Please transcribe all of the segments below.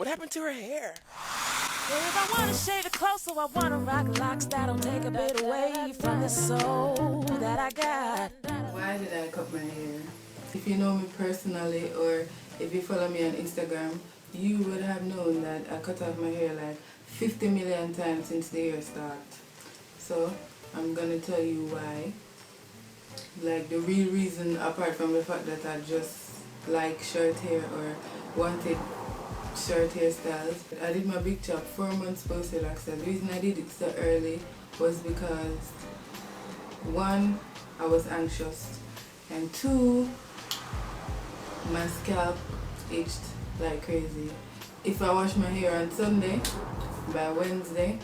What happened to her hair? Well, if I wanna shave it close, so I wanna rock locks that'll take a bit away from the soul that I got. Why did I cut my hair? If you know me personally or if you follow me on Instagram, you would have known that I cut off my hair like 50 million times since the year start. So I'm gonna tell you why. Like the real reason, apart from the fact that I just like short hair or wanted short hairstyles. I did my big chop 4 months post relaxer. The reason I did it so early was because 1, I was anxious, and 2, my scalp itched like crazy. If I wash my hair on Sunday, by Wednesday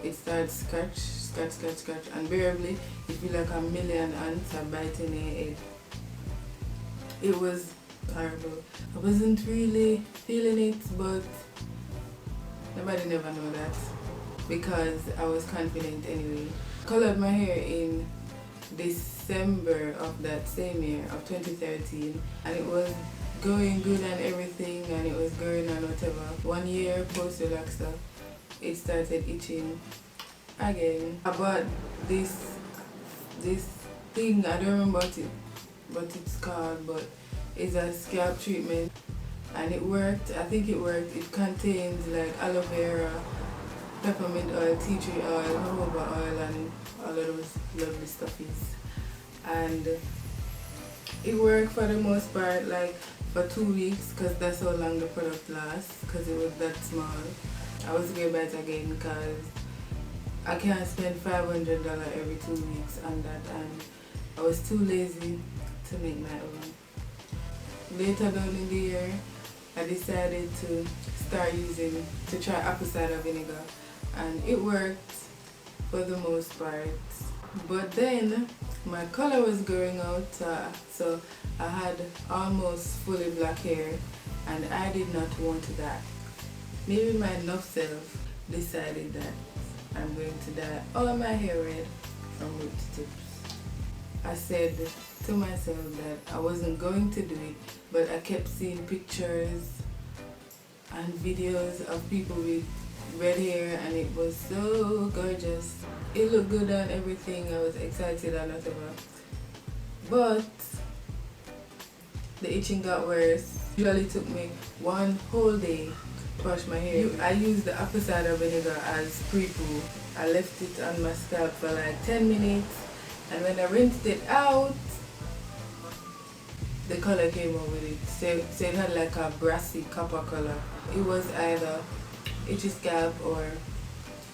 it starts scratch, unbearably. It feels like a million ants are biting your head. It was horrible. I wasn't really feeling it, but nobody never know that because I was confident anyway. Colored my hair in December of that same year of 2013, and it was going good and everything, and it was going on whatever. 1 year post relaxer, it started itching again. I bought this thing, I don't remember what it's called, but it's a scalp treatment, and it worked. I think it worked. It contains like aloe vera, peppermint oil, tea tree oil, jojoba oil, and all of those lovely stuffies. And it worked for the most part, like for 2 weeks, because that's how long the product lasts, because it was that small. I was going to buy it again because I can't spend $500 every 2 weeks on that, and I was too lazy to make my own. Later down in the year, I decided to try apple cider vinegar, and it worked for the most part. But then my color was growing out, so I had almost fully black hair, and I did not want that. Maybe my enough self decided that I'm going to dye all my hair red from root to tips. I said to myself that I wasn't going to do it, but I kept seeing pictures and videos of people with red hair, and it was so gorgeous. It looked good and everything. I was excited and whatever. But the itching got worse. It usually took me 1 whole day to wash my hair. I used the apple cider vinegar as pre-poo. I left it on my scalp for like 10 minutes, and when I rinsed it out, the color came out with it. So it had like a brassy copper color. It was either itchy scalp or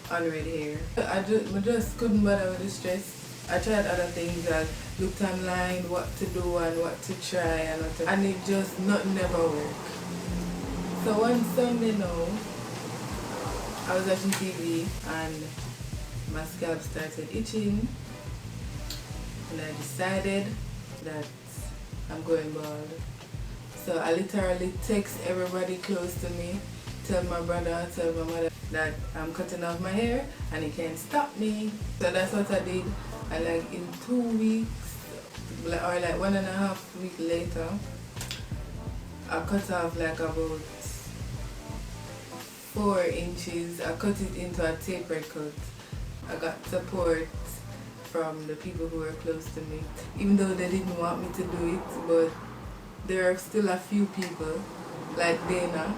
unred hair. I just couldn't bother with the stress. I tried other things. I looked online what to do and what to try and it just never worked. So one Sunday now, I was watching TV and my scalp started itching, and I decided that I'm going bald. So I literally text everybody close to me, tell my brother, tell my mother that I'm cutting off my hair and it can't stop me. So that's what I did, and like in 2 weeks, or like 1.5 weeks later, I cut off like about 4 inches. I cut it into a tapered cut. I got support from the people who were close to me, even though they didn't want me to do it, but there are still a few people like Dana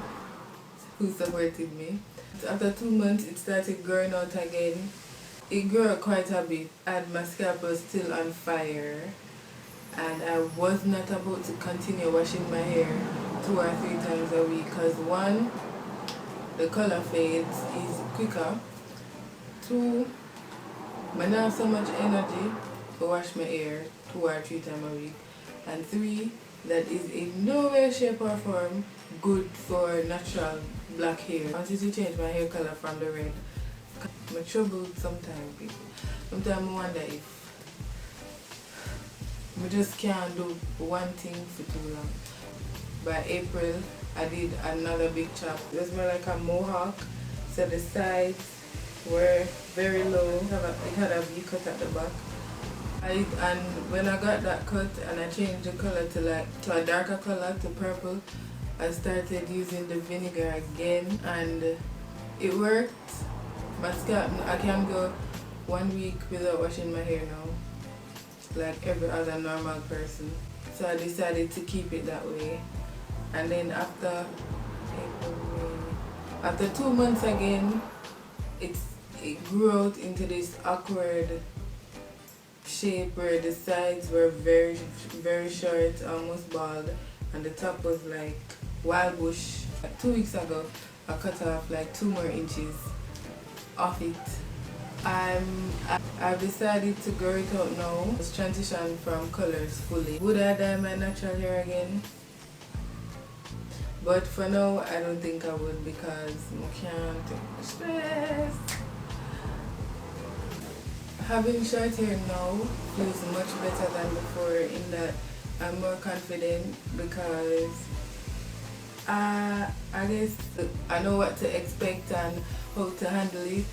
who supported me. After 2 months it started growing out again. It grew quite a bit and my scalp was still on fire, and I was not about to continue washing my hair 2 or 3 times a week because 1, the color fades is quicker, 2, I don't have so much energy to wash my hair 2 or 3 times a week, and 3, that is in no way, shape or form good for natural black hair. I wanted to change my hair color from the red. I'm troubled sometimes, people. Sometimes I wonder if I just can't do one thing for too long. By April, I did another big chop. It was more like a mohawk, so the sides were very low. It had a V cut at the back. And when I got that cut and I changed the color to a darker color, to purple, I started using the vinegar again, and it worked. My scalp, I can go 1 week without washing my hair now, like every other normal person. So I decided to keep it that way. And then after 2 months again, it grew out into this awkward shape where the sides were very short, almost bald, and the top was like wild bush. Like 2 weeks ago, I cut off like 2 more inches off it. I've decided to grow it out now. It's transition from colors fully. Would I dye my natural hair again? But for now, I don't think I would, because I can't take the stress. Having short hair now feels much better than before, in that I'm more confident, because I guess I know what to expect and how to handle it,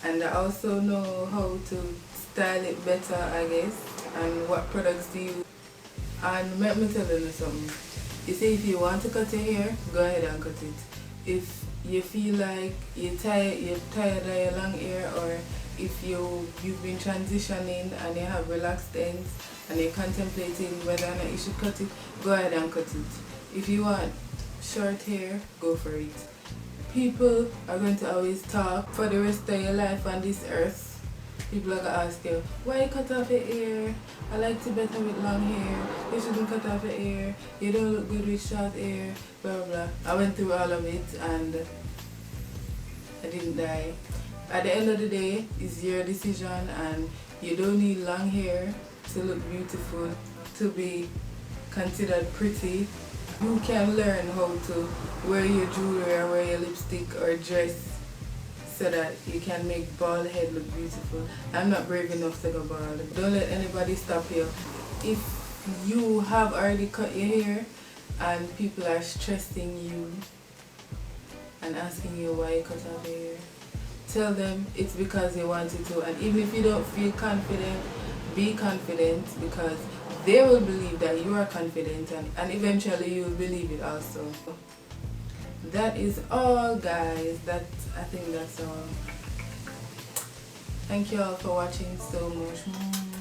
and I also know how to style it better, I guess, and what products to use. And let me tell you something. You say if you want to cut your hair, go ahead and cut it. If you feel like you're tired of your long hair, or if you've been transitioning and you have relaxed ends and you're contemplating whether or not you should cut it, go ahead and cut it. If you want short hair, go for it. People are going to always talk for the rest of your life on this earth. People are going to ask you, why you cut off your hair? I like it better with long hair. You shouldn't cut off your hair. You don't look good with short hair. Blah, blah, blah. I went through all of it and I didn't die. At the end of the day, it's your decision, and you don't need long hair to look beautiful, to be considered pretty. You can learn how to wear your jewelry or wear your lipstick or dress so that you can make bald head look beautiful. I'm not brave enough to go bald. Don't let anybody stop you. If you have already cut your hair and people are stressing you and asking you why you cut off your hair, tell them it's because they wanted to. And even if you don't feel confident, be confident, because they will believe that you are confident, and eventually you will believe it also. That is all, guys. I think that's all. Thank you all for watching so much.